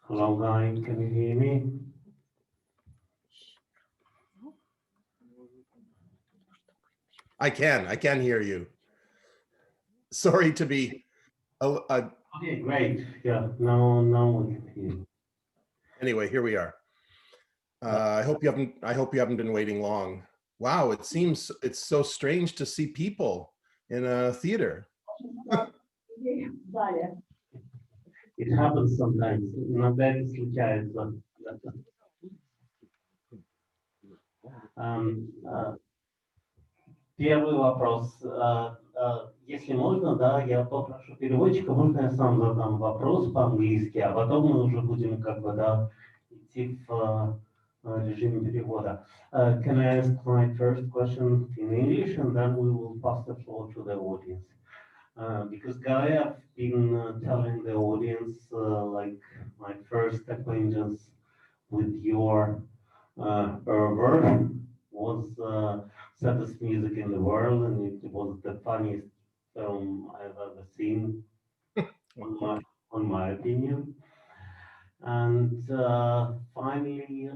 Hello, Guy. Can you hear me? I can hear you. Sorry to be. Okay, great. Yeah, now we can hear you. Anyway, here we are. I hope you haven't been waiting long. Wow, it seems it's so strange to see people in a theater. It happens sometimes. Иногда это случается. Первый вопрос. Если можно, да, я попрошу переводчика, можно я сам задам вопрос по-английски, а потом мы уже будем как бы, да, идти в режиме перевода. Can I ask my first question in English, and then we will pass the floor to the audience? Because Guy, I've been telling the audience, like my first acquaintance with your work was saddest music in the world, and it was the funniest film I've ever seen, on my opinion. And finally,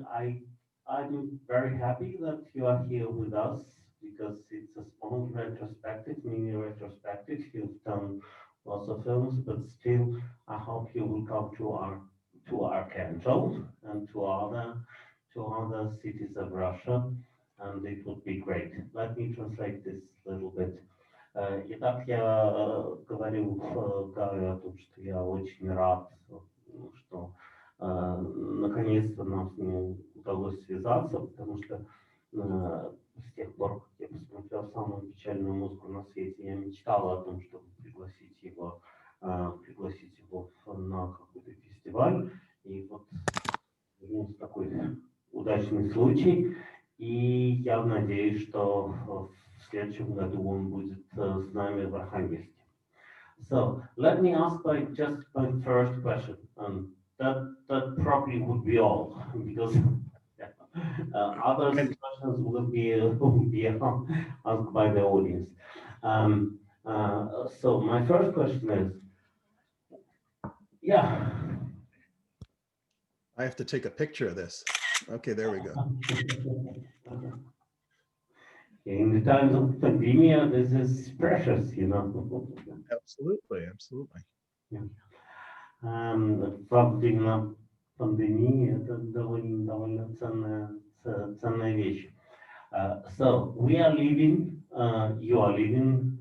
I'm very happy that you are here with us, because it's a small retrospective, mini retrospective. You've done lots of films, but still, I hope you will come to Okonchil and to other cities of Russia, and it would be great. Let me translate this a little bit. Итак, я говорю Гаю о том, что я очень рад, что наконец-то нам с ним удалось связаться, потому что с тех пор, как я посмотрел самую печальную музыку на свете, я мечтал о том, чтобы пригласить его на какой-то фестиваль. И вот такой удачный случай. И я надеюсь, что в следующем году он будет с нами в Архангельске. So let me ask just my first question. That probably would be all, because other questions will be asked by the audience. So my first question is, yeah. I have to take a picture of this. Okay, there we go. In the times of pandemic, this is precious, you know. Absolutely, absolutely. Yeah. Во время пандемии это довольно ценная вещь. So we are living, you are living,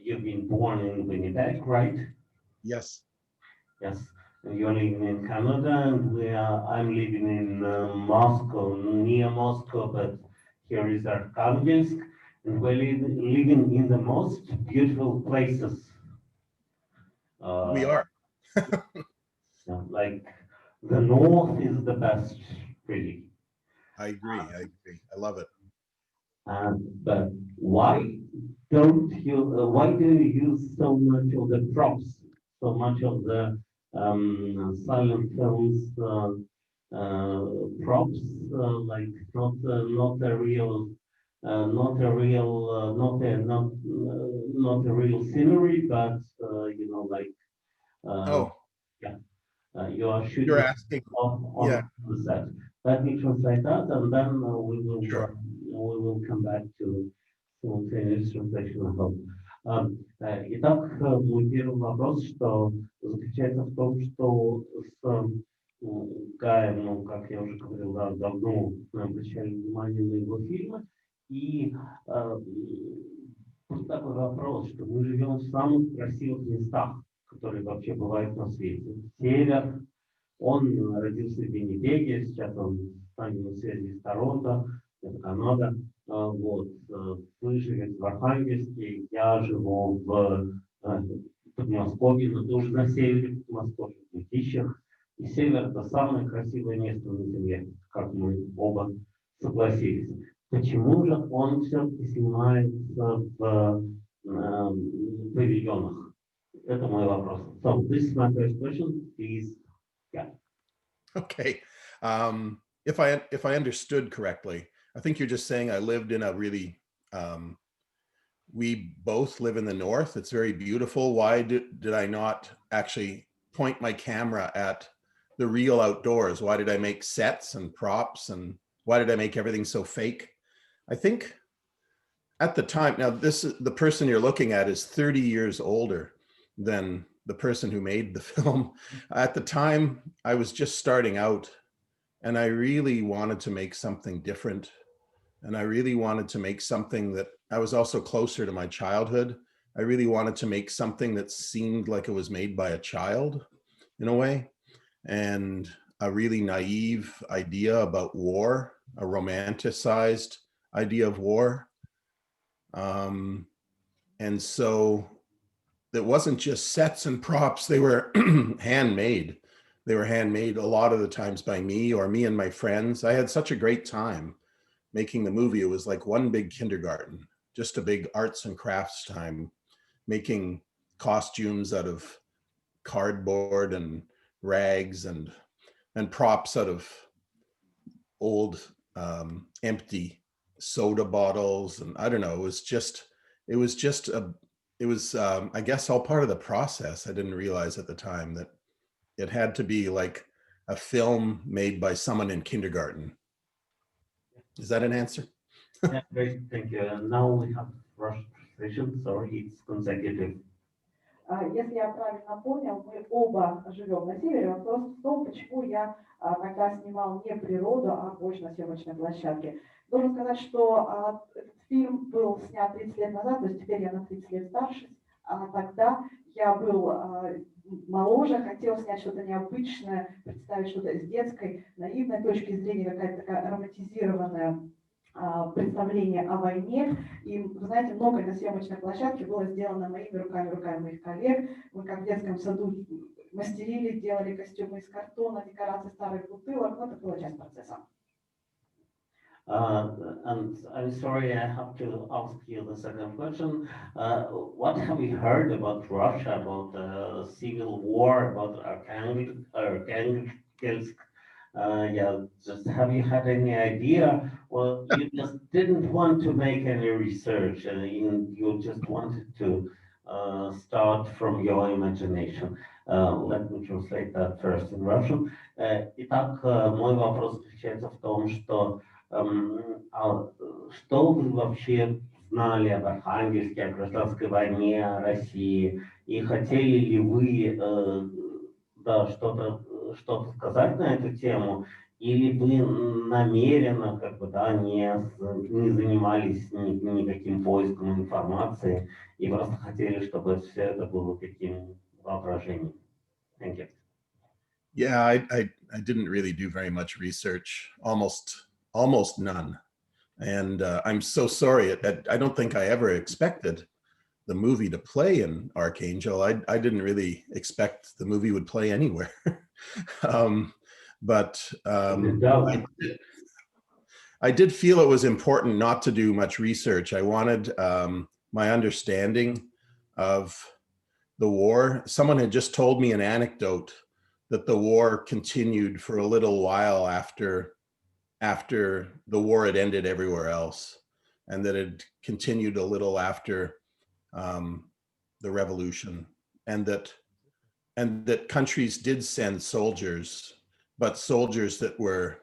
you've been born in Winnipeg, right? Yes. Yes. You're living in Canada, and I'm living in Moscow, near Moscow, but here is Arkhangelsk, and we're living in the most beautiful places. We are. Like the north is the best, really. I agree. I love it. But why do you use so much of the props, so much of the silent films props, like not a real scenery, but you know, like you are shooting. You're asking on the set. Let me translate that, and then we will come back to simultaneous translation, I hope. Итак, мой первый вопрос, что заключается в том, что с Гаем, ну, как я уже говорил, да, давно мы обращали внимание на его фильмы, и вот такой вопрос, что мы живем в самых красивых местах, которые вообще бывают на свете. Север, он родился в Виннипеге, сейчас он с нами на связи с Торонто, это Канада. Вот, вы живете в Архангельске, я живу в Подмосковье, но тоже на севере Подмосковья, в Мытищах. И север – это самое красивое место на Земле, как мы оба согласились. Почему же он все-таки снимается в павильонах? Это мой вопрос. So, this is my first question, please. Yeah. Okay. If I understood correctly, I think you're just saying I lived in a really we both live in the north. It's very beautiful. Why did I not actually point my camera at the real outdoors? Why did I make sets and props, and why did I make everything so fake? I think at the time, now the person you're looking at is 30 years older than the person who made the film. At the time, I was just starting out, and I really wanted to make something different. And I really wanted to make something that I was also closer to my childhood. I really wanted to make something that seemed like it was made by a child in a way, and a really naive idea about war, a romanticized idea of war. And so it wasn't just sets and props, they were handmade. They were handmade a lot of the times by me or me and my friends. I had such a great time making the movie. It was like one big kindergarten, just a big arts and crafts time, making costumes out of cardboard and rags and props out of old empty soda bottles. And I don't know, it was I guess all part of the process. I didn't realize at the time that it had to be like a film made by someone in kindergarten. Is that an answer? Yeah, great, thank you. And now we have Russian translation, sorry, it's consecutive. Если я правильно понял, мы оба живем на севере. Вопрос в том, почему я тогда снимал не природу, а больше на съемочной площадке. Должен сказать, что этот фильм был снят 30 лет назад, то есть теперь я на 30 лет старше. А тогда я был моложе, хотел снять что-то необычное, представить что-то с детской, наивной точки зрения, какая-то такая романтизированная представление о войне. И, вы знаете, многое на съемочной площадке было сделано моими руками, руками моих коллег. Мы, как в детском саду, мастерили, делали костюмы из картона, декорации старых бутылок. Но это была часть процесса. And I'm sorry, I have to ask you the second question. What have you heard about Russia, about the civil war, about Arkhangelsk? Yeah, just have you had any idea? Well, you just didn't want to make any research, you just wanted to start from your imagination. Let me translate that first in Russian. Итак, мой вопрос заключается в том, что что вы вообще знали об Архангельске, о гражданской войне, о России, и хотели ли вы что-то сказать на эту тему, или вы намеренно не занимались никаким поиском информации и просто хотели, чтобы все это было таким воображением? Thank you. Yeah, I didn't really do very much research, almost none. And I'm so sorry. I don't think I ever expected the movie to play in Archangel. I didn't really expect the movie would play anywhere. But I did feel it was important not to do much research. I wanted my understanding of the war. Someone had just told me an anecdote that the war continued for a little while after the war had ended everywhere else, and that it continued a little after the revolution, and that countries did send soldiers, but soldiers that were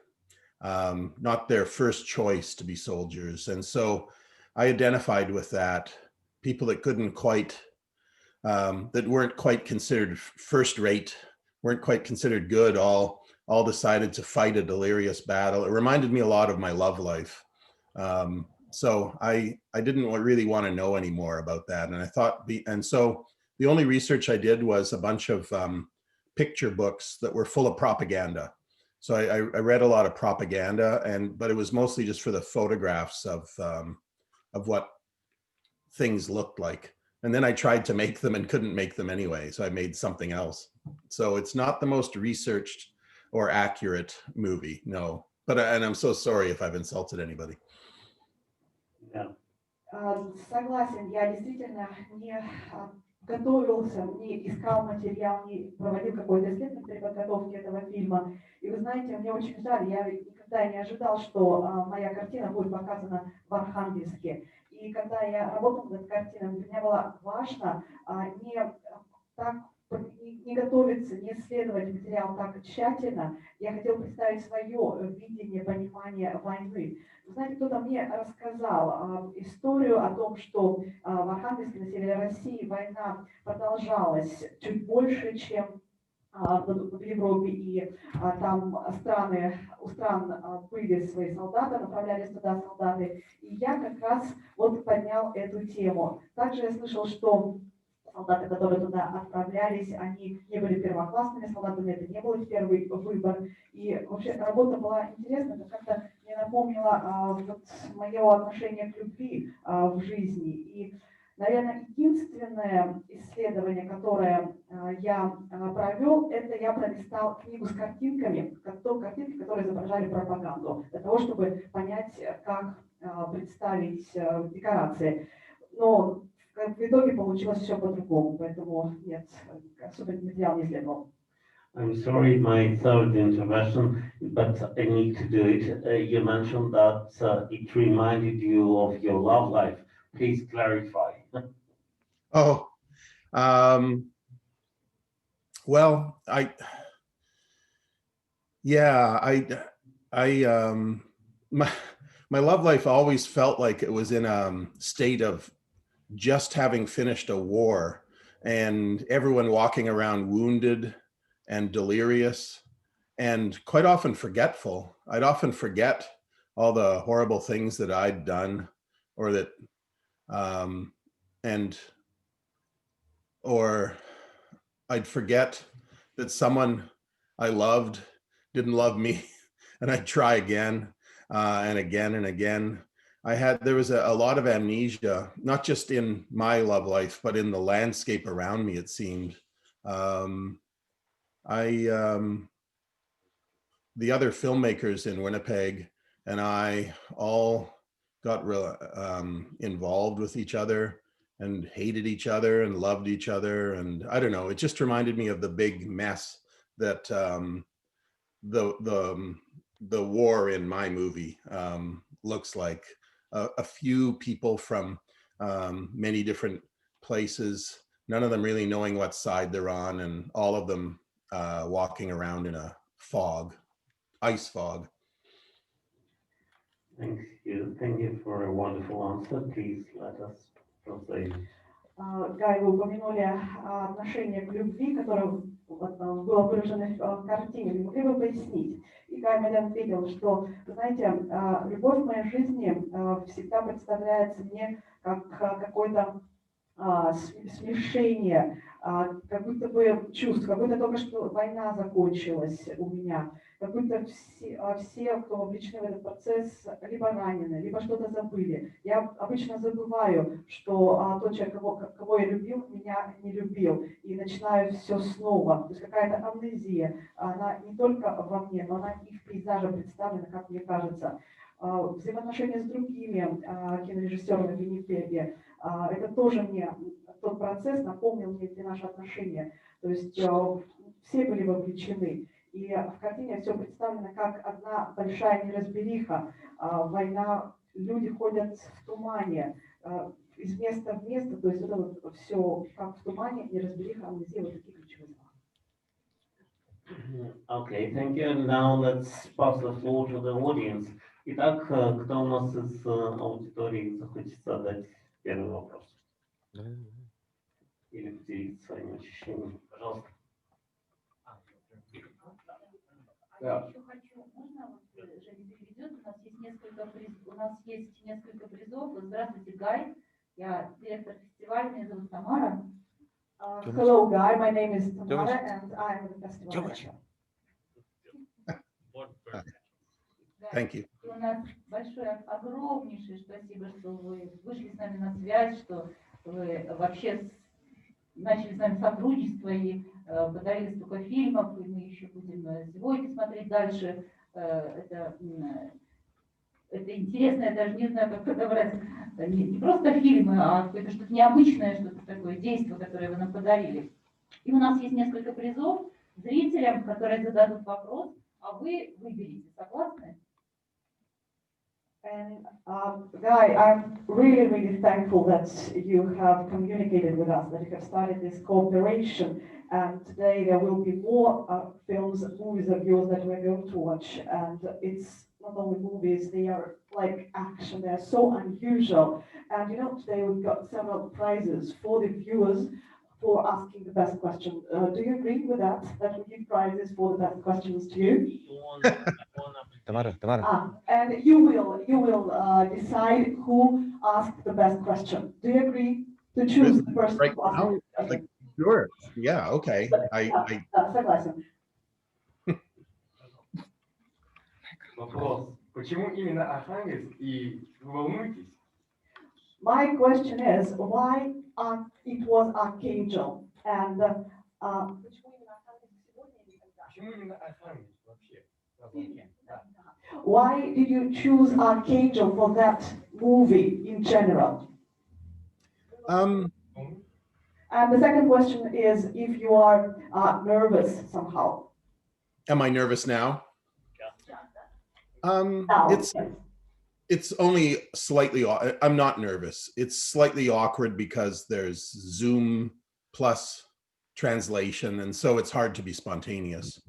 not their first choice to be soldiers. And so I identified with that. People that couldn't quite, that weren't quite considered first rate, weren't quite considered good, all decided to fight a delirious battle. It reminded me a lot of my love life. So I didn't really want to know any more about that. And I thought, so the only research I did was a bunch of picture books that were full of propaganda. So I read a lot of propaganda, but it was mostly just for the photographs of what things looked like. And then I tried to make them and couldn't make them anyway. So I made something else. So it's not the most researched or accurate movie, no. And I'm so sorry if I've insulted anybody. Yeah. Согласен, я действительно не готовился, не искал материал, не проводил какой-то исследование при подготовке этого фильма. И вы знаете, мне очень жаль, я никогда никогда не ожидал, что моя картина будет показана в Архангельске. И когда я работала над картиной, для меня было важно не готовиться, не исследовать материал так тщательно. Я хотела представить свое видение, понимание войны. Вы знаете, кто-то мне рассказал историю о том, что в Архангельске, на севере России, война продолжалась чуть больше, чем в Европе, и там у стран были свои солдаты, направлялись туда солдаты, и я как раз вот поднял эту тему. Также я слышал, что солдаты, которые туда отправлялись, они не были первоклассными солдатами, это не был их первый выбор, и вообще работа была интересная, это как-то мне напомнило вот мое отношение к любви в жизни. И наверное, единственное исследование, которое я провел, это я пролистал книгу с картинками, картинки, которые изображали пропаганду, для того, чтобы понять, как представить декорации. Но в итоге получилось все по-другому, поэтому нет, особо материал не исследовал. I'm sorry, my third intervention, but I need to do it. You mentioned that it reminded you of your love life. Please clarify. Oh, well, my love life always felt like it was in a state of just having finished a war and everyone walking around wounded and delirious and quite often forgetful. I'd often forget all the horrible things that I'd done or that, or I'd forget that someone I loved didn't love me and I'd try again and again and again. There was a lot of amnesia, not just in my love life, but in the landscape around me, it seemed. The other filmmakers in Winnipeg and I all got involved with each other and hated each other and loved each other. And I don't know, it just reminded me of the big mess that the war in my movie looks like. A few people from many different places, none of them really knowing what side they're on, and all of them walking around in a fog, ice fog. Thank you for a wonderful answer. Please let us translate. Гай, вы упомянули отношение к любви, которое было выражено в картине. Не могли бы пояснить? И Гай Мэддин ответил, что, вы знаете, любовь в моей жизни всегда представляется мне как какое-то смешение, как будто бы чувств, как будто только что война закончилась у меня, как будто все, кто вовлечены в этот процесс, либо ранены, либо что-то забыли. Я обычно забываю, что тот человек, кого я любил, меня не любил, и начинаю все снова. То есть какая-то амнезия, она не только во мне, но она и в пейзаже представлена, как мне кажется. Взаимоотношения с другими кинорежиссерами в Виннипеге, это тоже мне, тот процесс напомнил мне эти наши отношения. То есть все были вовлечены. И в картине все представлено как одна большая неразбериха. Война, люди ходят в тумане, из места в место. То есть это вот все как в тумане, неразбериха, амнезия, вот такие ключевые слова. Okay, thank you. And now let's pass the floor to the audience. Итак, кто у нас из аудитории захочет задать первый вопрос? Или поделиться своими ощущениями? Пожалуйста. Я еще хочу, можно вот Женя переведет, у нас есть несколько призов. Здравствуйте, Гай, я директор фестиваля, меня зовут Тамара. Hello, Guy, my name is Tamara and I am the festival director. Thank you. И у нас большое, огромнейшее спасибо, что вы вышли с нами на связь, что вы вообще начали с нами сотрудничество и подарили столько фильмов, и мы еще будем сегодня смотреть дальше. Это интересно, я даже не знаю, как подобрать. Не просто фильмы, а какое-то что-то необычное, что-то такое действие, которое вы нам подарили. И у нас есть несколько призов зрителям, которые зададут вопрос, а вы выберите. Согласны? And Guy, I'm really, really thankful that you have communicated with us, that you have started this cooperation. And today there will be more films, movies of yours that we're going to watch. And it's not only movies, they are like action, they're so unusual. And you know, today we've got several prizes for the viewers for asking the best question. Do you agree with that? That we give prizes for the best questions to you? And you will decide who asked the best question. Do you agree to choose the person right who asked the best question? Sure. Yeah. Okay. Согласен. Вопрос. Почему именно Архангельск и вы волнуетесь? My question is why it was Окончил and Почему именно Архангельск вообще? why did you choose Окончил for that movie in general? And the second question is if you are nervous somehow. Am I nervous now? Now, It's only slightly, I'm not nervous. It's slightly awkward because there's Zoom plus translation. And so it's hard to be spontaneous,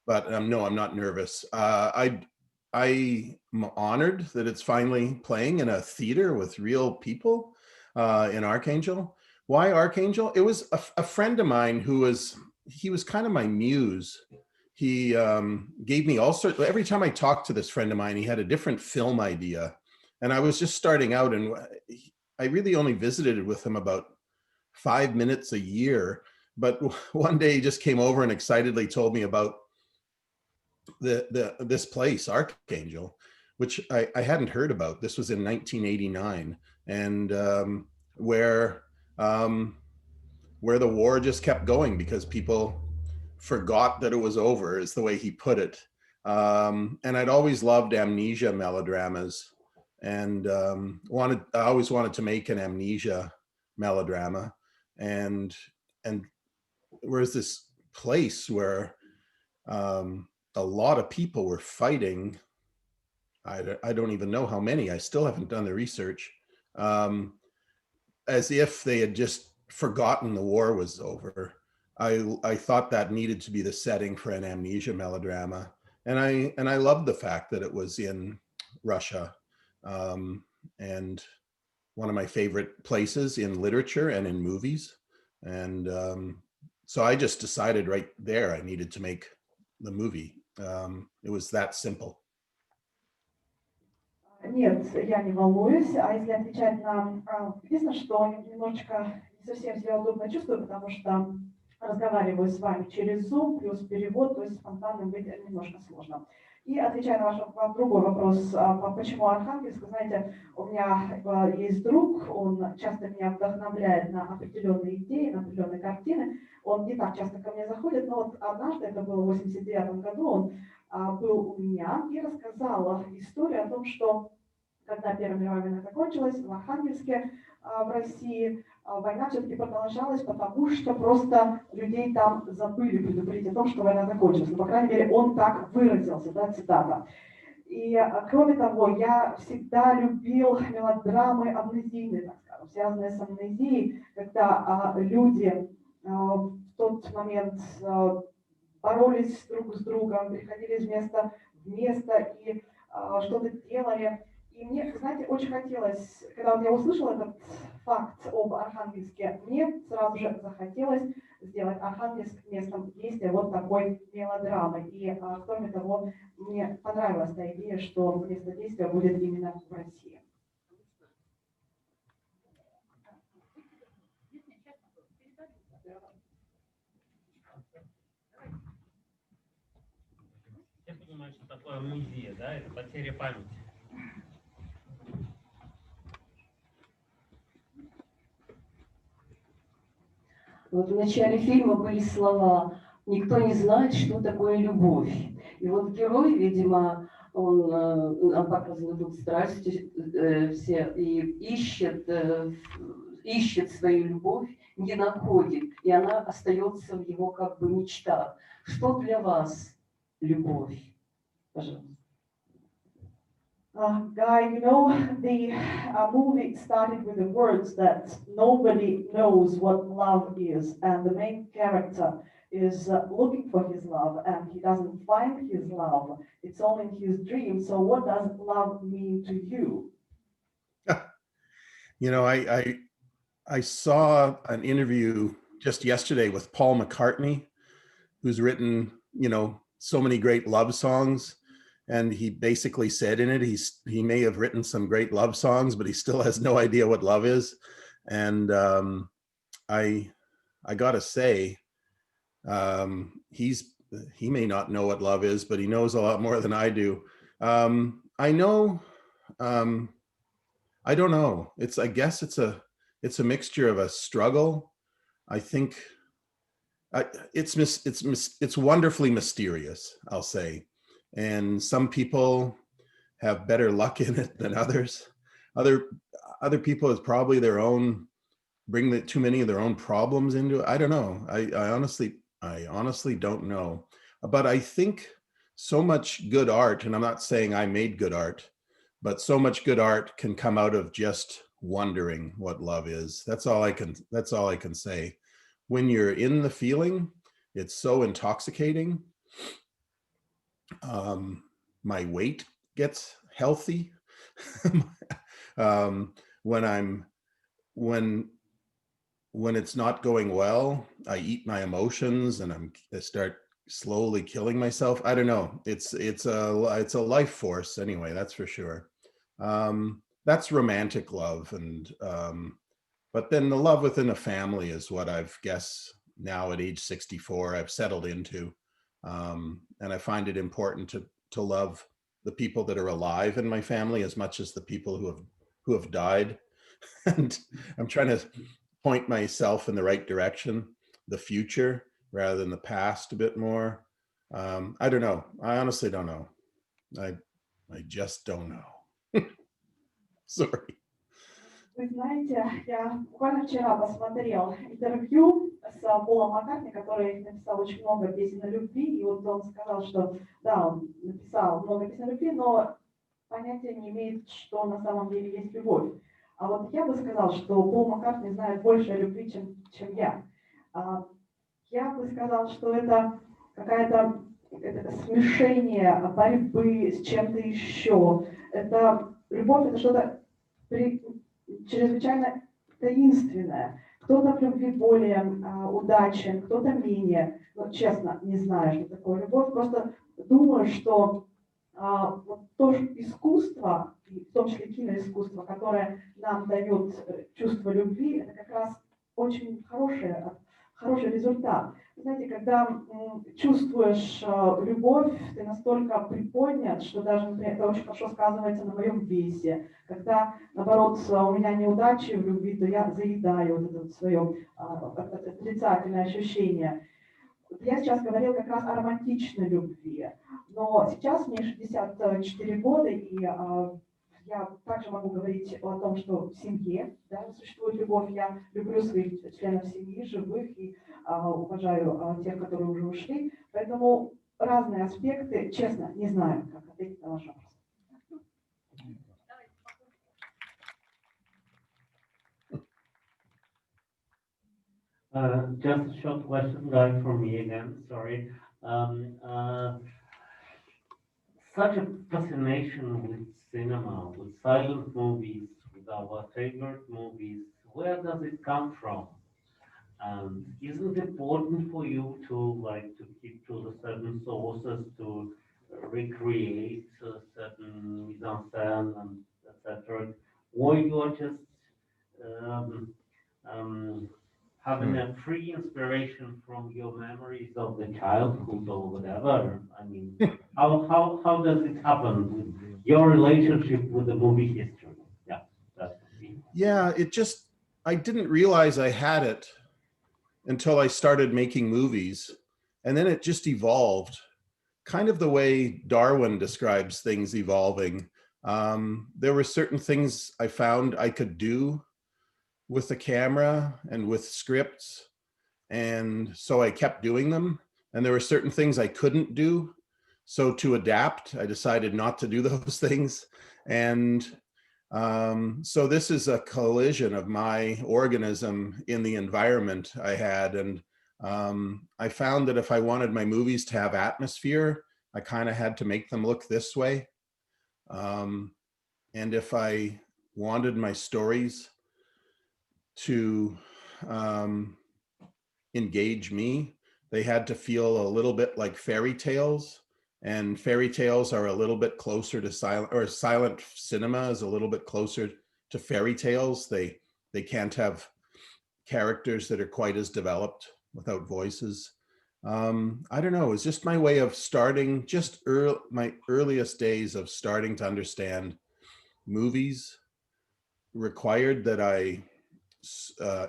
but no, I'm not nervous. I'm honored that it's finally playing in a theater with real people in Archangel. Why Archangel? It was a friend of mine he was kind of my muse. He gave me all sorts, every time I talked to this friend of mine, he had a different film idea. And I was just starting out and I really only visited with him about 5 minutes a year. But one day he just came over and excitedly told me about this place, Archangel, which I hadn't heard about. This was in 1989. And where the war just kept going because people forgot that it was over, is the way he put it. And I'd always loved amnesia melodramas, and I always wanted to make an amnesia melodrama. And where's this place where a lot of people were fighting. I don't even know how many. I still haven't done the research. As if they had just forgotten the war was over. I thought that needed to be the setting for an amnesia melodrama. And I loved the fact that it was in Russia, and one of my favorite places in literature and in movies. And so I just decided right there I needed to make the movie. It was that simple. Нет, я не волнуюсь, а если отвечать на... Единственное, что немножечко не совсем себя удобно чувствую, потому что разговариваю с вами через Zoom, плюс перевод, то есть спонтанным быть немножко сложно. И отвечая на ваш другой вопрос, почему Архангельск, знаете, у меня есть друг, он часто меня вдохновляет на определенные идеи, на определенные картины. Он не так часто ко мне заходит, но вот однажды, это было в 1989 году, он был у меня и рассказал историю о том, что когда Первая мировая война закончилась, в Архангельске, в России, война все-таки продолжалась, потому что просто людей там забыли предупредить о том, что война закончилась. Ну, по крайней мере, он так выразился, да, цитата. И, кроме того, я всегда любил мелодрамы амнезийные, так скажем, связанные с амнезией, когда люди в тот момент боролись друг с другом, переходили из места в место и что-то делали. И мне, знаете, очень хотелось, когда я услышала этот факт об Архангельске, мне сразу же захотелось сделать Архангельск местом действия вот такой мелодрамы. И, кроме того, мне понравилась та идея, что место действия будет именно в России. Я понимаю, что такое амнезия, да, это потеря памяти. Вот в начале фильма были слова «Никто не знает, что такое любовь». И вот герой, видимо, он показан идут страсти все и ищет свою любовь, не находит, и она остается в его как бы мечтах. Что для вас любовь? Пожалуйста. Guy, you know, the movie started with the words that nobody knows what love is, and the main character is looking for his love, and he doesn't find his love. It's only in his dream. So what does love mean to you? You know, I saw an interview just yesterday with Paul McCartney, who's written, you know, so many great love songs. And he basically said in it, he may have written some great love songs, but he still has no idea what love is. And I gotta say, he may not know what love is, but he knows a lot more than I do. I know, I don't know. I guess it's a mixture of a struggle. I think it's wonderfully mysterious, I'll say. And some people have better luck in it than others. Other people is probably bring too many of their own problems into it. I don't know. I honestly don't know. But I think so much good art, and I'm not saying I made good art, but so much good art can come out of just wondering what love is. That's all I can say. When you're in the feeling, it's so intoxicating. My weight gets healthy. When it's not going well, I eat my emotions and I start slowly killing myself. I don't know. It's a life force anyway, that's for sure. That's romantic love, and but then the love within a family is what I've guess now at age 64 I've settled into. And I find it important to love the people that are alive in my family as much as the people who have died. And I'm trying to point myself in the right direction, the future rather than the past a bit more. I don't know. I honestly don't know. I just don't know. Sorry. Вы знаете, я буквально вчера посмотрел интервью с Полом Маккартни, который написал очень много песен о любви, и вот он сказал, что да, он написал много песен о любви, но понятия не имеет, что на самом деле есть любовь. А вот я бы сказал, что Пол Маккартни знает больше о любви, чем я. Я бы сказал, что это какое-то смешение борьбы с чем-то еще. Любовь — это что-то чрезвычайно таинственное. Кто-то в любви более удачен, кто-то менее. Но честно, не знаю, что такое любовь. Просто думаю, что вот то искусство, в том числе киноискусство, которое нам дает чувство любви, это как раз очень хороший результат. Знаете, когда чувствуешь любовь, ты настолько приподнят, что даже, например, это очень хорошо сказывается на моем весе. Когда, наоборот, у меня неудачи в любви, то я заедаю вот это свое отрицательное ощущение. Я сейчас говорила как раз о романтичной любви, но сейчас мне 64 года, и я также могу говорить о том, что в семье существует любовь. Я люблю своих членов семьи, живых, и уважаю тех, которые уже ушли. Поэтому разные аспекты, честно, не знаю, как ответить на ваш вопрос. Just a short question, Guy, from me again, sorry. Such a fascination with cinema, with silent movies, with our favorite movies, where does it come from? Isn't it important for you to keep to the certain sources to recreate certain mise en scène and etc., or you are just having a free inspiration from your memories of the childhood or whatever? I mean, how does it happen with your relationship with the movie history? Yeah, that's me. Yeah, I didn't realize I had it until I started making movies, and then it just evolved, kind of the way Darwin describes things evolving. There were certain things I found I could do with the camera and with scripts, and so I kept doing them. And there were certain things I couldn't do, so to adapt, I decided not to do those things. And so this is a collision of my organism in the environment I had. And I found that if I wanted my movies to have atmosphere, I kind of had to make them look this way. And if I wanted my stories to engage me, they had to feel a little bit like fairy tales. And fairy tales are a little bit closer to silent, or silent cinema is a little bit closer to fairy tales. They can't have characters that are quite as developed without voices. I don't know, it's just my way of starting, just my earliest days of starting to understand movies required that I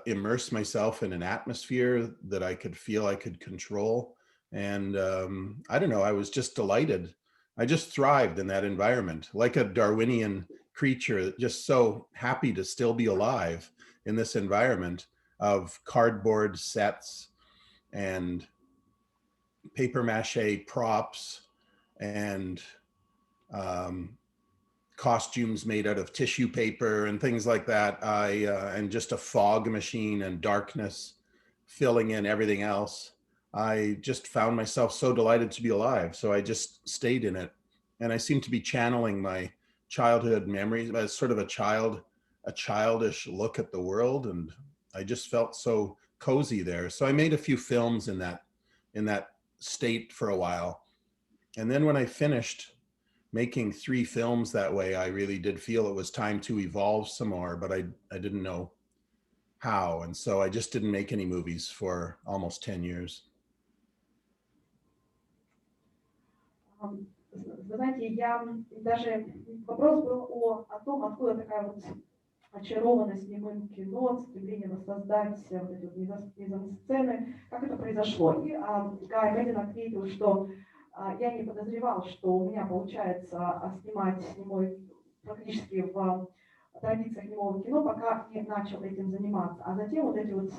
immerse myself in an atmosphere that I could feel I could control. And I don't know, I was just delighted. I just thrived in that environment, like a Darwinian creature, just so happy to still be alive in this environment of cardboard sets and paper mache props and costumes made out of tissue paper and things like that. And just a fog machine and darkness filling in everything else. I just found myself so delighted to be alive. So I just stayed in it. And I seemed to be channeling my childhood memories as sort of a childish look at the world. And I just felt so cozy there. So I made a few films in that state for a while. And then when I finished making 3 films that way, I really did feel it was time to evolve some more, but I didn't know how. And so I just didn't make any movies for almost 10 years. Вы знаете, я даже вопрос был о том, откуда такая вот очарованность немым кино, стремление воссоздать вот эти вот мизансцены, как это произошло. И Гай Мэддин ответил, что я не подозревал, что у меня получается снимать немой практически в традициях немого кино, пока не начал этим заниматься. А затем вот эти вот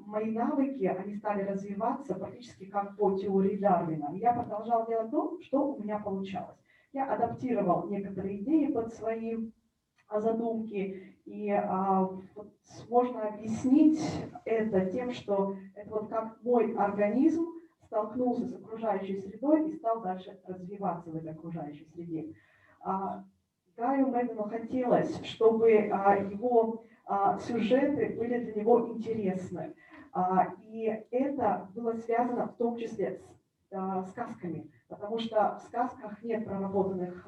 мои навыки, они стали развиваться практически как по теории Дарвина. И я продолжал делать то, что у меня получалось. Я адаптировал некоторые идеи под свои задумки, и можно объяснить это тем, что это вот как мой организм столкнулся с окружающей средой и стал дальше развиваться в этой окружающей среде. Гаю Мэддину хотелось, чтобы его сюжеты были для него интересны. И это было связано в том числе с сказками, потому что в сказках нет проработанных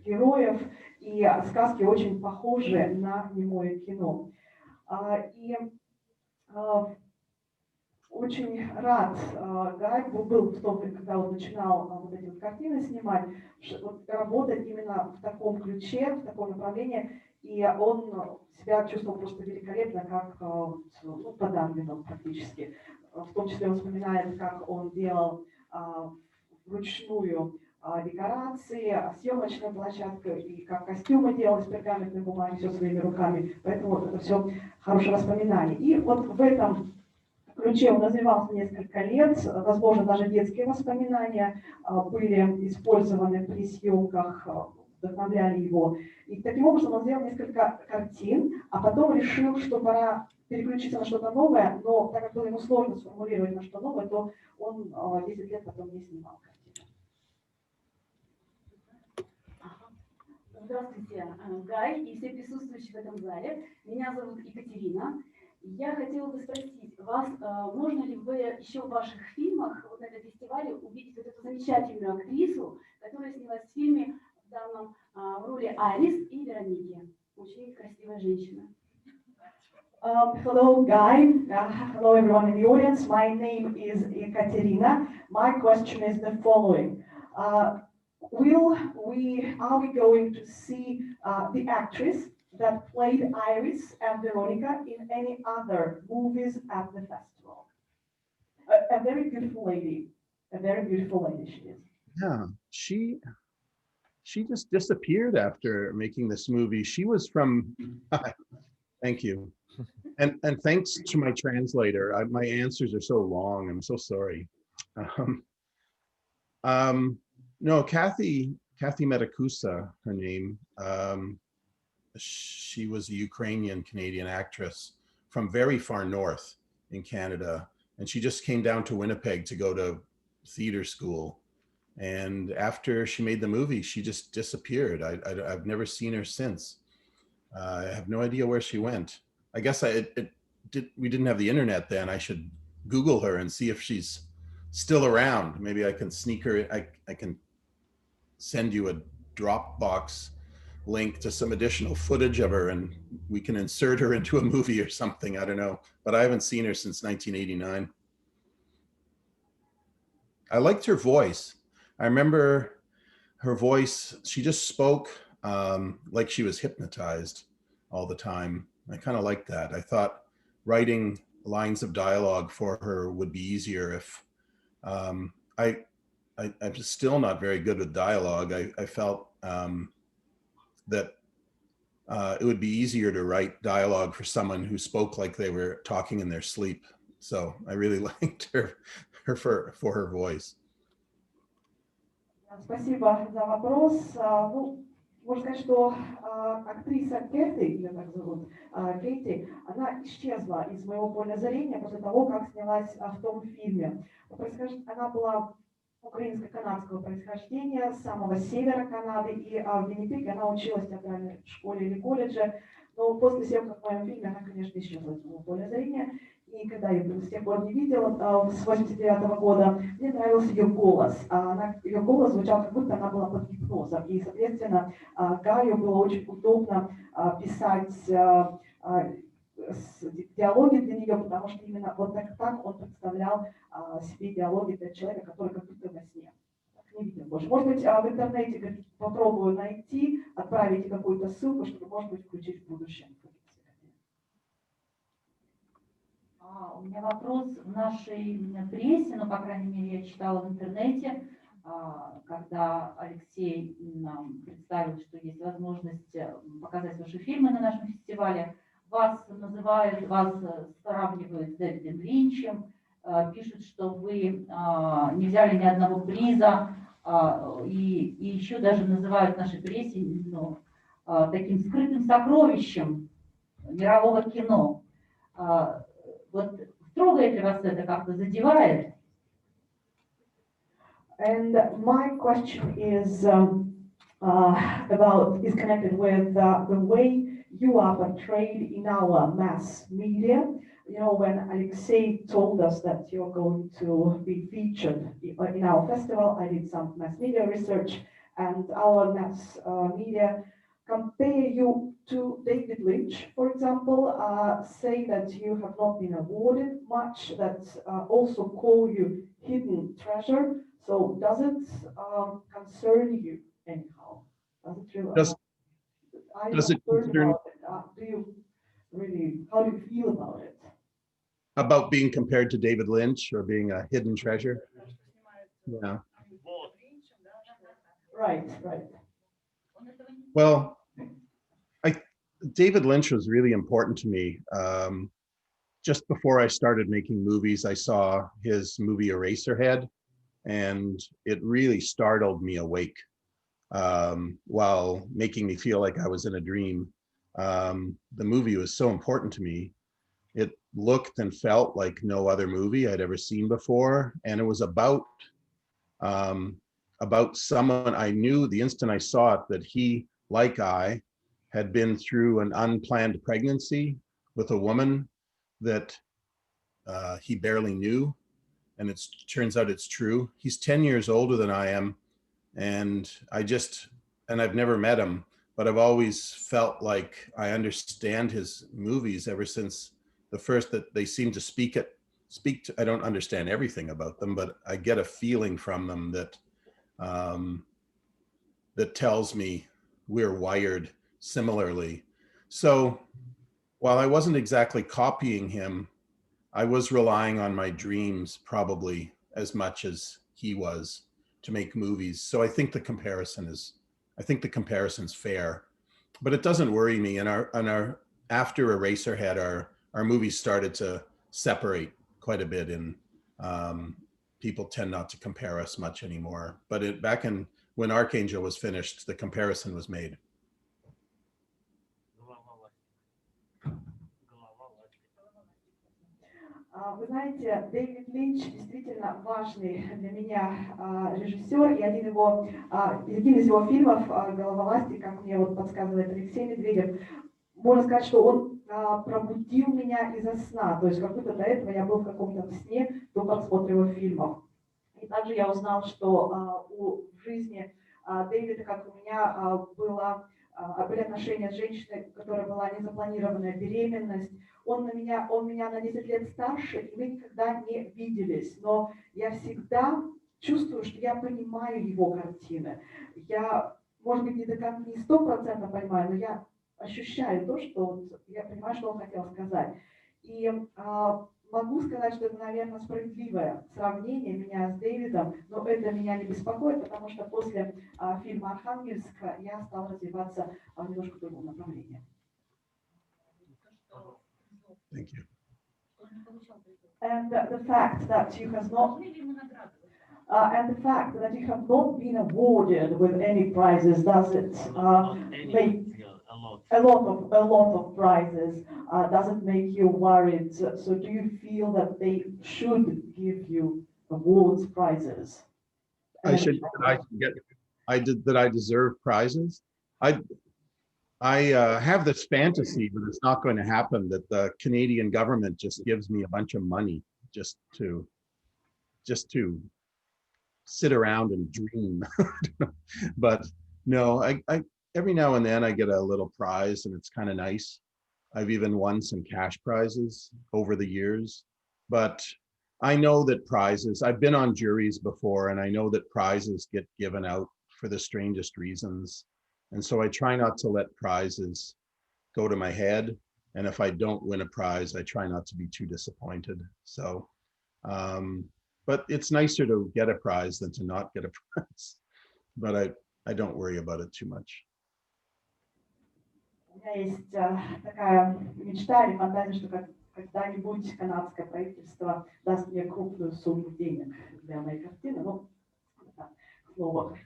героев, и сказки очень похожи на немое кино. И очень рад Гай был в том, когда он начинал вот эти вот картины снимать, работать именно в таком ключе, в таком направлении. И он себя чувствовал просто великолепно, как по Дарвину практически. В том числе он вспоминает, как он делал вручную декорации, съемочную площадку, и как костюмы делал из пергаментной бумаги, все своими руками. Поэтому вот это все хорошее воспоминание. И вот в этом ключе он развивался несколько лет, возможно, даже детские воспоминания были использованы при съемках, вдохновляли его. И таким образом он сделал несколько картин, а потом решил, что пора переключиться на что-то новое, но так как было ему сложно сформулировать на что новое, то он 10 лет потом не снимал картины. Здравствуйте, Гай и все присутствующие в этом зале. Меня зовут Екатерина. Я хотела бы спросить вас, можно ли вы еще в ваших фильмах вот на этом фестивале увидеть вот эту замечательную актрису, которая снялась в фильме в данном в роли Алис и Вероники. Очень красивая женщина. Hello, Guy. Hello, everyone in the audience. My name is Ekaterina. My question is the following. Are we going to see the actress that played Iris and Veronica in any other movies at the festival? A very beautiful lady. A very beautiful lady she is. Yeah, she just disappeared after making this movie. She was from, thank you. And thanks to my translator. My answers are so long. I'm so sorry. No, Kathy Kathy Metakusa, her name. She was a Ukrainian Canadian actress from very far north in Canada. And she just came down to Winnipeg to go to theater school. And after she made the movie, she just disappeared. I've never seen her since. I have no idea where she went. I guess we didn't have the internet then. I should Google her and see if she's still around. Maybe I can sneak her. I can send you a Dropbox link to some additional footage of her and we can insert her into a movie or something. I don't know, but I haven't seen her since 1989. I liked her voice. I remember her voice, she just spoke like she was hypnotized all the time. I kind of liked that. I thought writing lines of dialogue for her would be easier if I'm still not very good with dialogue. I felt that it would be easier to write dialogue for someone who spoke like they were talking in their sleep. So I really liked her for her voice. Спасибо за вопрос. Ну, можно сказать, что актриса Кэти, ее так зовут, Кейти, она исчезла из моего поля зрения после того, как снялась в том фильме. Она была украинско-канадского происхождения, с самого севера Канады, и в Виннипеге она училась в театральной школе или колледже, но после съемок в моем фильме она, конечно, исчезла из моего поля зрения, и когда я с тех пор не видела, с 89 года, мне нравился ее голос. Ее голос звучал, как будто она была под гипнозом, и, соответственно, Гаю было очень удобно писать диалоги для нее, потому что именно вот так он представлял себе диалоги для человека, который как будто во сне. Не видим больше. Может быть, в интернете попробую найти, отправить какую-то ссылку, чтобы, может быть, включить в будущем. У меня вопрос в нашей прессе, ну, по крайней мере, я читала в интернете, когда Алексей нам представил, что есть возможность показать ваши фильмы на нашем фестивале. Вас называют, вас сравнивают с Дэвидом Линчем, пишут, что вы не взяли ни одного приза, и еще даже называют в нашей прессе таким скрытым сокровищем мирового кино. Вот трогает ли вас это, как-то задевает? And my question is connected with the way you are portrayed in our mass media. You know, when Alexei told us that you're going to be featured in our festival, I did some mass media research, and our mass media compare you to David Lynch, for example, say that you have not been awarded much, that also call you hidden treasure. So does it concern you anyhow? Does it really? Does it concern? Do you really? How do you feel about it? About being compared to David Lynch or being a hidden treasure? Yeah. Right. Well, David Lynch was really important to me. Just before I started making movies, I saw his movie Eraserhead, and it really startled me awake while making me feel like I was in a dream. The movie was so important to me. It looked and felt like no other movie I'd ever seen before, and it was about someone I knew the instant I saw it that he, like I, had been through an unplanned pregnancy with a woman that he barely knew, and it turns out it's true. He's 10 years older than I am, and I've never met him, but I've always felt like I understand his movies ever since the first that they seem to speak to. I don't understand everything about them, but I get a feeling from them that that tells me we're wired similarly. So while I wasn't exactly copying him, I was relying on my dreams probably as much as he was to make movies. So I think the comparison's fair, but it doesn't worry me. And our after Eraserhead, our movies started to separate quite a bit, and people tend not to compare us much anymore. But back in when Archangel was finished, the comparison was made. Вы знаете, Дэвид Линч действительно важный для меня режиссер, и один из его фильмов «Головоластик», как мне вот подсказывает Алексей Медведев, можно сказать, что он пробудил меня изо сна, то есть как будто до этого я был в каком-то сне до просмотра его фильмов. И также я узнал, что в жизни Дэвида, как у меня, были отношения с женщиной, у которой была незапланированная беременность. Он меня на 10 лет старше, и мы никогда не виделись. Но я всегда чувствую, что я понимаю его картины. Я, может быть, не 100% понимаю, но я ощущаю то, что я понимаю, что он хотел сказать. И могу сказать, что это, наверное, справедливое сравнение меня с Дэвидом, но это меня не беспокоит, потому что после фильма «Архангельск» я стала развиваться в немножко другом направлении. Thank you. And the fact that you have not been awarded with any prizes, does it make a lot of prizes? Does it make you worried? So do you feel that they should give you awards, prizes? That I deserve prizes. I have this fantasy, but it's not going to happen, that the Canadian government just gives me a bunch of money just to sit around and dream. But no, I every now and then I get a little prize, and it's kind of nice. I've even won some cash prizes over the years, but I know that prizes, I've been on juries before, and I know that prizes get given out for the strangest reasons. And so I try not to let prizes go to my head. And if I don't win a prize, I try not to be too disappointed. So, but it's nicer to get a prize than to not get a prize. But I don't worry about it too much. У меня есть такая мечта или фантазия, что когда-нибудь канадское правительство даст мне крупную сумму денег для моей картины. Ну,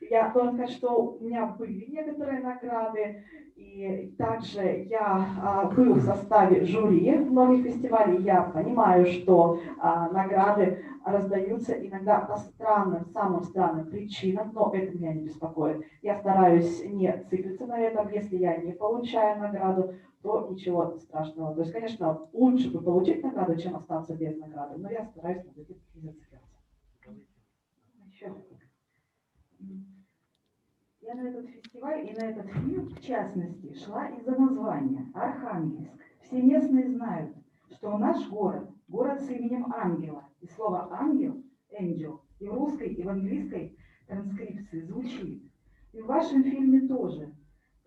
я должна сказать, что у меня были некоторые награды, и также я был в составе жюри многих фестивалей. Я понимаю, что награды раздаются иногда по самым странным причинам, но это меня не беспокоит. Я стараюсь не циклиться на этом. Если я не получаю награду, то ничего страшного. То есть, конечно, лучше бы получить награду, чем остаться без награды, но я стараюсь над этим не зацикливаться. Я на этот фестиваль и на этот фильм, в частности, шла из-за названия Архангельск. Все местные знают, что наш город – город с именем Ангела. И слово «ангел» – «angel» и в русской, и в английской транскрипции звучит. И в вашем фильме тоже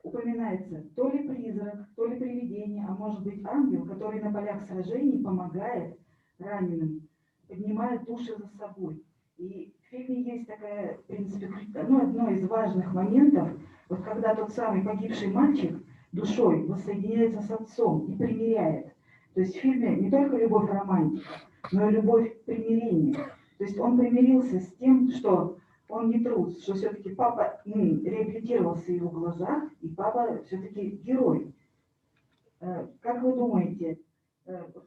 упоминается то ли призрак, то ли привидение, а может быть ангел, который на полях сражений помогает раненым, поднимает души за собой. И в фильме есть такая, в принципе, одно из важных моментов, вот когда тот самый погибший мальчик душой воссоединяется с отцом и примиряет. То есть в фильме не только любовь романтика, но и любовь примирения. То есть он примирился с тем, что он не трус, что все-таки папа реабилитировался в его глазах, и папа все-таки герой. Как вы думаете,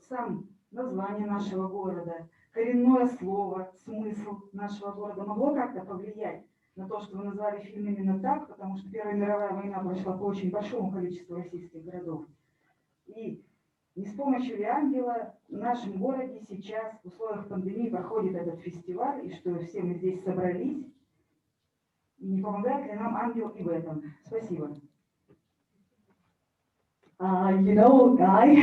сам название нашего города, коренное слово, смысл нашего города могло как-то повлиять на то, что вы назвали фильм именно так, потому что Первая мировая война прошла по очень большому количеству российских городов. И не с помощью ли ангела в нашем городе сейчас в условиях пандемии проходит этот фестиваль, и что все мы здесь собрались, и не помогает ли нам ангел и в этом? Спасибо. You know, Guy,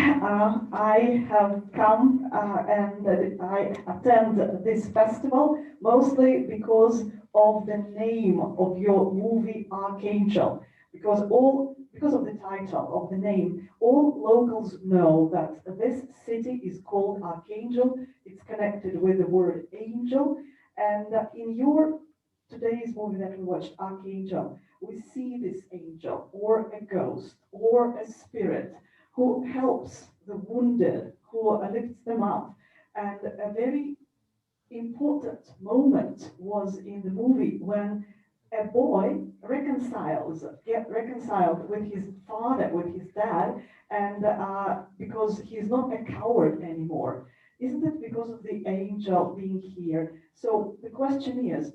I have come and I attend this festival mostly because of the name of your movie Archangel, because of the title of the name, all locals know that this city is called Archangel. It's connected with the word angel, and in your today's movie that we watched, Archangel, we see this angel or a ghost or a spirit who helps the wounded, who lifts them up. And a very important moment was in the movie when a boy get reconciled with his father, with his dad, and because he's not a coward anymore. Isn't it because of the angel being here? So the question is,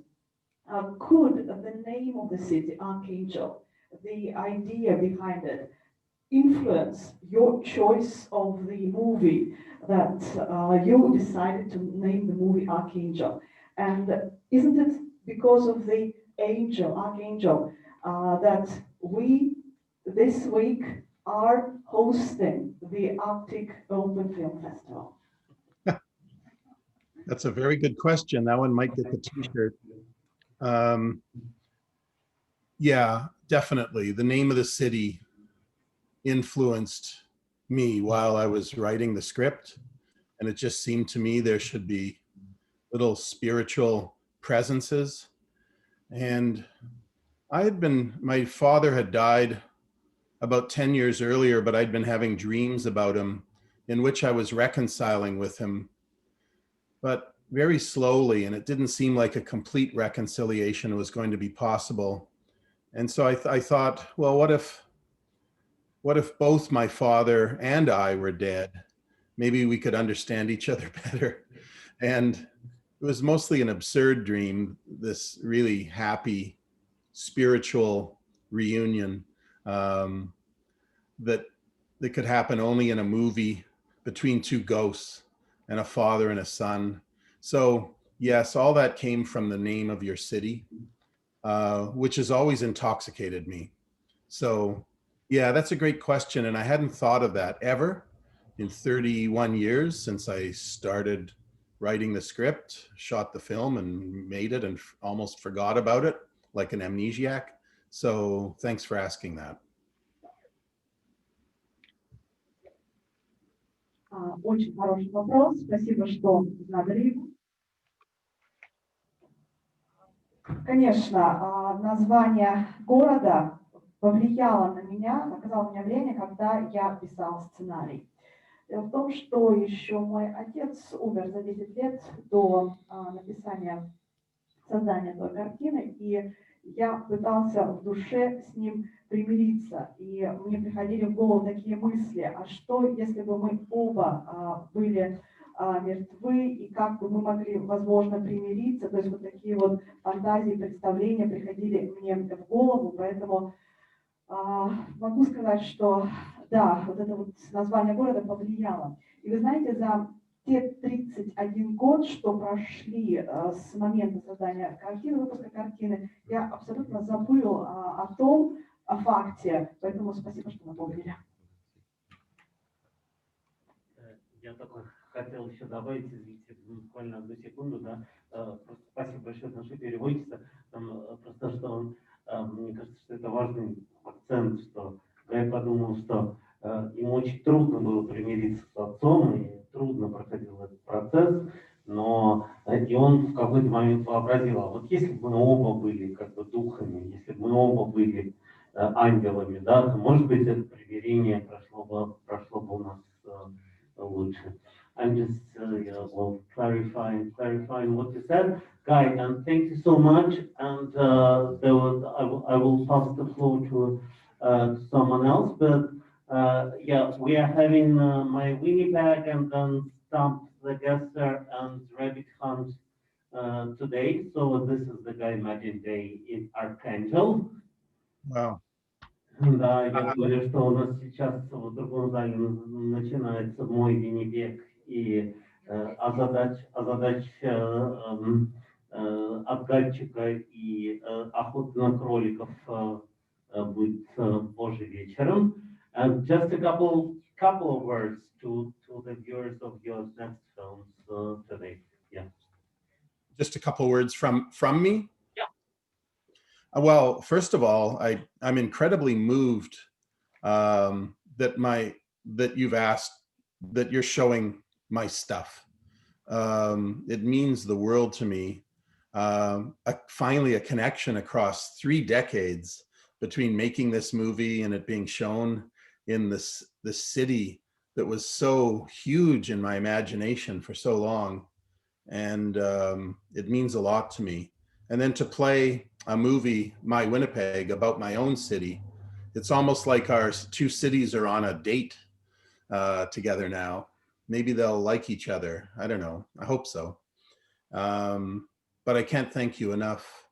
could the name of the city, Archangel, the idea behind it, influence your choice of the movie that you decided to name the movie Archangel? And isn't it because of the Archangel, that we this week are hosting the Arctic Open Film Festival? That's a very good question. That one might get the t-shirt. Yeah, definitely. The name of the city influenced me while I was writing the script. And it just seemed to me there should be little spiritual presences. And my father had died about 10 years earlier, but I'd been having dreams about him in which I was reconciling with him, but very slowly, and it didn't seem like a complete reconciliation was going to be possible. And so I thought, well, what if both my father and I were dead? Maybe we could understand each other better. And it was mostly an absurd dream, this really happy spiritual reunion that could happen only in a movie between two ghosts and a father and a son. So yes, all that came from the name of your city, which has always intoxicated me. So yeah, that's a great question. And I hadn't thought of that ever in 31 years since I started writing the script, shot the film and made it and almost forgot about it like an amnesiac. So thanks for asking that. Очень хороший вопрос. Спасибо, что задали его. Конечно, название города повлияло на меня, оказало на меня влияние, когда я писал сценарий. Дело в том, что еще мой отец умер за 10 лет до написания, создания той картины, и я пытался в душе с ним примириться, и мне приходили в голову такие мысли, а что, если бы мы оба были мертвы, и как бы мы могли, возможно, примириться, то есть вот такие вот фантазии, представления приходили мне в голову, поэтому могу сказать, что да, вот это вот название города повлияло. И вы знаете, за те 31 год, что прошли с момента создания картины, выпуска картины, я абсолютно забыл о факте, поэтому спасибо, что напомнили. Я только хотел еще добавить, извините, буквально одну секунду, да, просто спасибо большое нашей переводчице, просто что он, мне кажется, что это важный акцент, что Гай подумал, что ему очень трудно было примириться с отцом, и трудно проходил этот процесс, но и он в какой-то момент вообразил, а вот если бы мы оба были как бы духами, если бы мы оба были ангелами, да, то, может быть, это примирение прошло бы у нас лучше. I'm just well, clarifying what you said, Guy, and thank you so much. And I will pass the floor to someone else, but yeah, we are having my Winnipeg and then Stump the Guesser and Rabbit Hunt today. So this is the Гай Мэддин Day in Archangel. Wow. Да, я говорю, что у нас сейчас в другом зале начинается мой Виннипег и озадач отгадчика и охоты на кроликов будет позже вечером. And just a couple of words to the viewers of your next films today. Yeah. Just a couple words from me. Well, first of all, I'm incredibly moved that you've asked, that you're showing my stuff. It means the world to me. Finally, a connection across 3 decades between making this movie and it being shown in this city that was so huge in my imagination for so long. And it means a lot to me. And then to play a movie, My Winnipeg, about my own city. It's almost like our two cities are on a date together now. Maybe they'll like each other. I don't know. I hope so. But I can't thank you enough.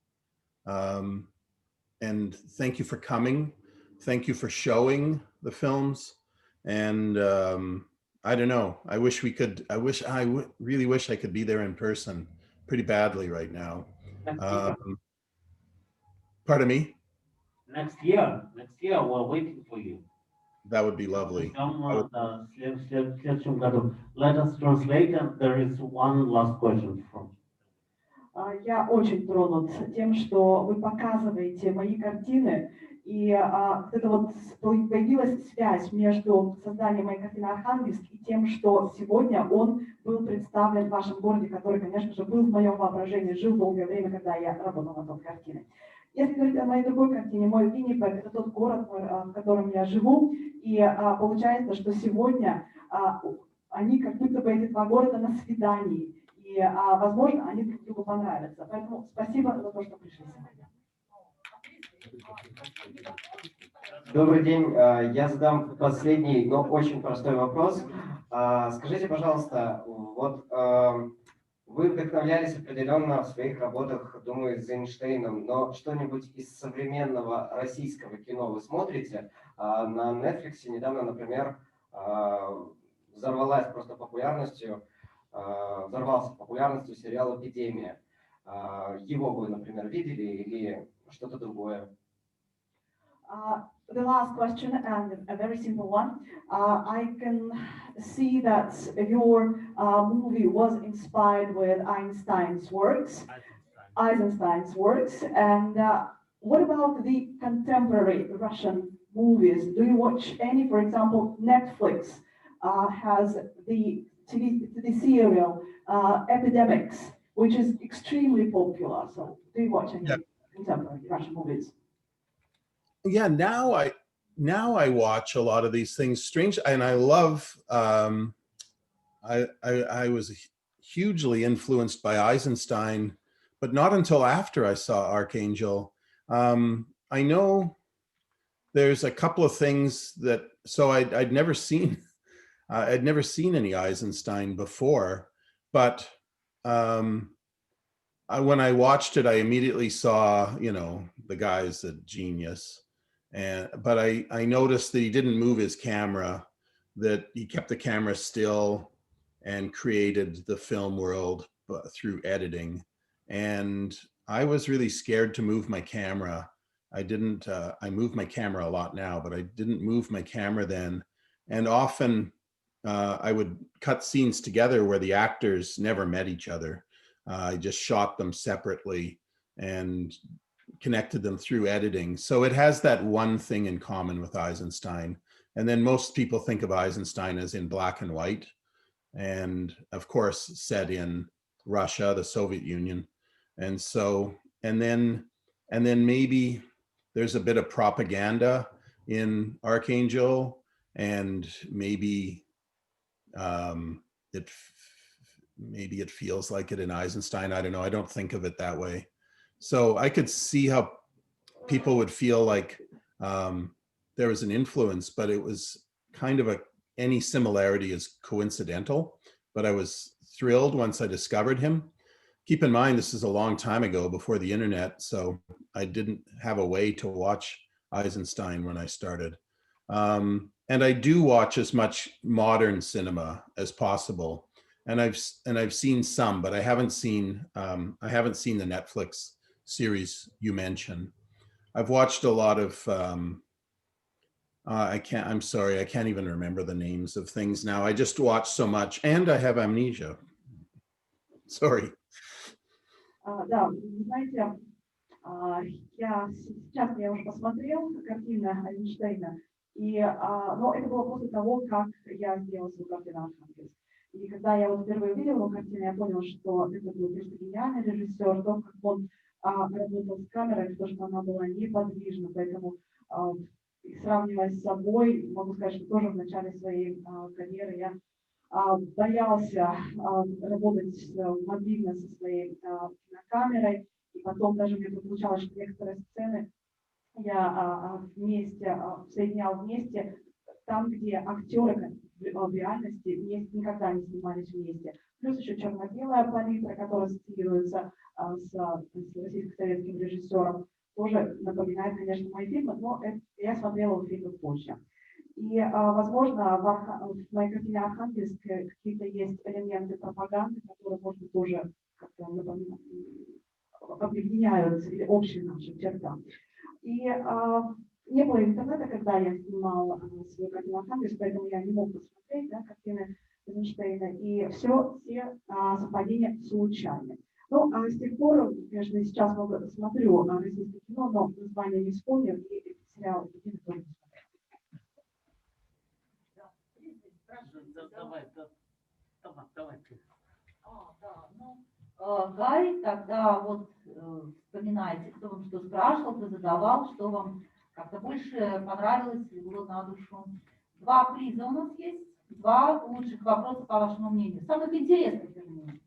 And thank you for coming. Thank you for showing the films. And I don't know. I really wish I could be there in person pretty badly right now. Pardon me? Next year, we're waiting for you. That would be lovely. Let us translate, and there is one last question from. Я очень тронут тем, что вы показываете мои картины, и это вот появилась связь между созданием моей картины «Архангельск» и тем, что сегодня он был представлен в вашем городе, который, конечно же, был в моем воображении, жил долгое время, когда я работала над этой картиной. Если говорить о моей другой картине, мой Виннипег, это тот город, в котором я живу, и получается, что сегодня они как будто бы эти два города на свидании. И, возможно, они друг другу понравятся. Поэтому спасибо за то, что пришли сегодня. Добрый день. Я задам последний, но очень простой вопрос. Скажите, пожалуйста, вот вы вдохновлялись определенно в своих работах, думаю, Эйнштейном, но что-нибудь из современного российского кино вы смотрите? На Netflix недавно, например, взорвался популярностью сериал «Эпидемия». Его вы, например, видели или что-то другое? The last question, and a very simple one. I can see that your movie was inspired with Eisenstein's works. And what about the contemporary Russian movies? Do you watch any? For example, Netflix has the TV serial Epidemics, which is extremely popular. So, do you watch any contemporary Russian movies? Yeah, now I watch a lot of these things. Strange, and I love. I was hugely influenced by Eisenstein, but not until after I saw Archangel. I know there's a couple of things that. So I'd never seen. I'd never seen any Eisenstein before, but when I watched it, I immediately saw, the guy's a genius. But I noticed that he didn't move his camera, that he kept the camera still and created the film world through editing. And I was really scared to move my camera. I move my camera a lot now, but I didn't move my camera then. And often I would cut scenes together where the actors never met each other. I just shot them separately and connected them through editing. So it has that one thing in common with Eisenstein. And then most people think of Eisenstein as in black and white. And of course, set in Russia, the Soviet Union. And so, and then maybe there's a bit of propaganda in Archangel, and maybe it feels like it in Eisenstein. I don't know. I don't think of it that way. So I could see how people would feel like there was an influence, but it was kind of any similarity is coincidental. But I was thrilled once I discovered him. Keep in mind, this is a long time ago, before the internet, so I didn't have a way to watch Eisenstein when I started. And I do watch as much modern cinema as possible. And I've seen some, but I haven't seen the Netflix series you mentioned. I've watched a lot of I'm sorry, I can't even remember the names of things now. I just watch so much, and I have amnesia. Sorry. Да, знаете, сейчас я уже посмотрел картину Эйнштейна, но это было после того, как я сделала свою картину «Архангельск». И когда я вот впервые увидела его картину, я поняла, что это был просто гениальный режиссер, то, как он работал с камерой, то, что она была неподвижна, поэтому сравнивая с собой, могу сказать, что тоже в начале своей карьеры я боялась работать мобильно со своей камерой, И потом даже мне получалось, что некоторые сцены я вместе, соединял вместе, там, где актеры в реальности никогда не снимались вместе. Плюс еще черно-белая палитра, которая ассоциируется с российско-советским режиссером, тоже напоминает, конечно, мои фильмы, но я смотрела фильмы позже. И, возможно, в моей картине «Архангельск» какие-то есть элементы пропаганды, которые, может быть, тоже как-то объединяют или общие наши черты. И не было интернета, когда я снимала свою картину «Архангельск», поэтому я не мог посмотреть картины Эйзенштейна, и все совпадения случайны. Ну, а с тех пор, конечно, сейчас много смотрю российское кино, но название не вспомню, и сериал тоже не смотрю. Давай. Гай, тогда вот вспоминайте, кто вам что спрашивал, кто задавал, что вам как-то больше понравилось, легло на душу. 2 приза у нас есть, 2 лучших вопроса, по вашему мнению. Самых интересных, вернее.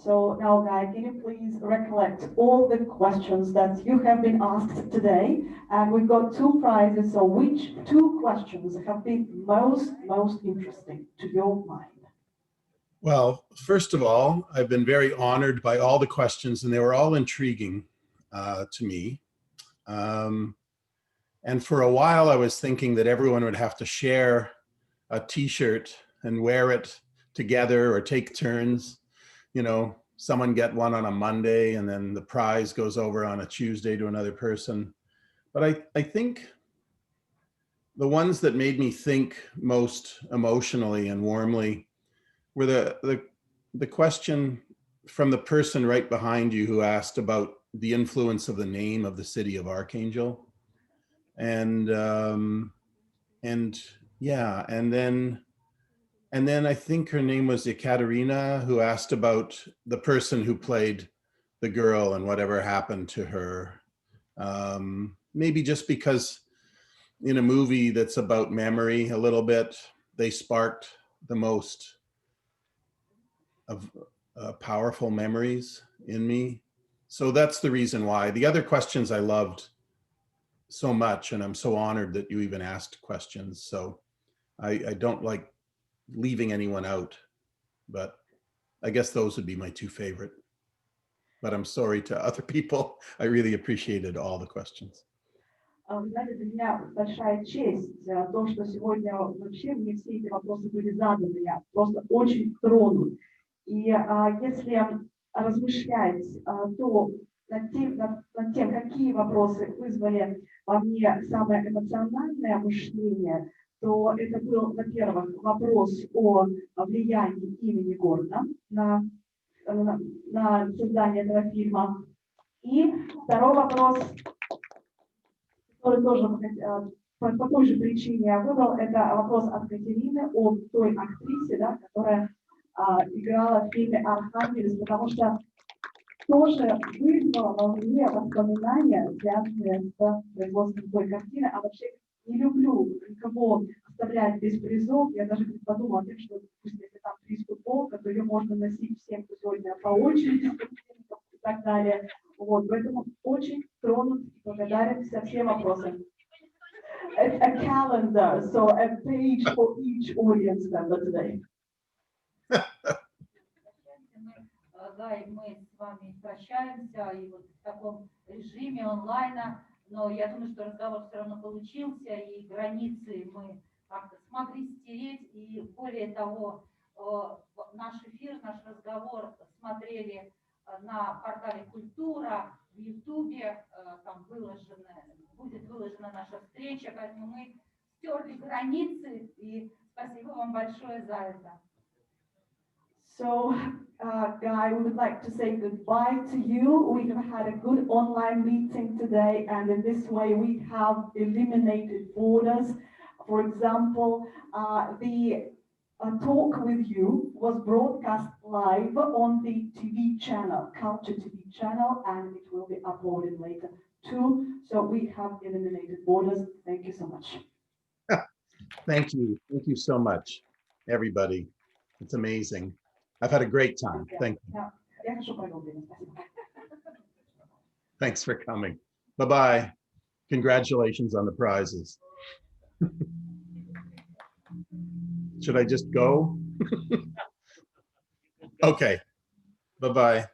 So now, Guy, can you please recollect all the questions that you have been asked today? And we've got 2 prizes. So which 2 questions have been most interesting to your mind? Well, first of all, I've been very honored by all the questions, and they were all intriguing to me. And for a while, I was thinking that everyone would have to share a T-shirt and wear it together or take turns. You know, someone get one on a Monday and then the prize goes over on a Tuesday to another person. But I think the ones that made me think most emotionally and warmly were the question from the person right behind you who asked about the influence of the name of the city of Archangel. And then I think her name was Ekaterina, who asked about the person who played the girl and whatever happened to her. Maybe just because in a movie that's about memory a little bit, they sparked the most of powerful memories in me. So that's the reason why. The other questions I loved so much, and I'm so honored that you even asked questions. So I don't like leaving anyone out, but I guess those would be my 2 favorite. But I'm sorry to other people. I really appreciated all the questions. Вы знаете, для меня большая честь то, что сегодня вообще мне все эти вопросы были заданы. Я просто очень тронут. И если размышлять то над тем, какие вопросы вызвали во мне самое эмоциональное мышление, то это был, во-первых, вопрос о влиянии имени города на создание этого фильма. И второй вопрос, который тоже по той же причине я выбрал, это вопрос от Катерины о той актрисе, которая играла в фильме «Архангельск», потому что тоже вызвало во мне воспоминания, связанные с производством той картины. А вообще не люблю никого оставлять без призов. Я даже подумала о том, что, допустим, если там приз футболка, то ее можно носить всем, кто сегодня по очереди и так далее. Вот, поэтому очень тронут и благодарен за все вопросы. A calendar, so a page for each audience member today. Гай, мы с вами прощаемся и вот в таком режиме онлайна, но я думаю, что разговор все равно получился, и границы мы как-то смогли стереть, и более того, наш эфир, наш разговор смотрели на портале «Культура», в Ютубе, там будет выложена наша встреча, поэтому мы стерли границы, и спасибо вам большое за это. So, Guy, we would like to say goodbye to you. We have had a good online meeting today, and in this way we have eliminated borders. For example, the talk with you was broadcast live on the TV channel, Culture TV channel, and it will be uploaded later too. So we have eliminated borders. Thank you so much. Thank you. Thank you so much, everybody. It's amazing. I've had a great time. Thank you. Thanks for coming. Bye-bye. Congratulations on the prizes. Should I just go? Okay. Bye-bye.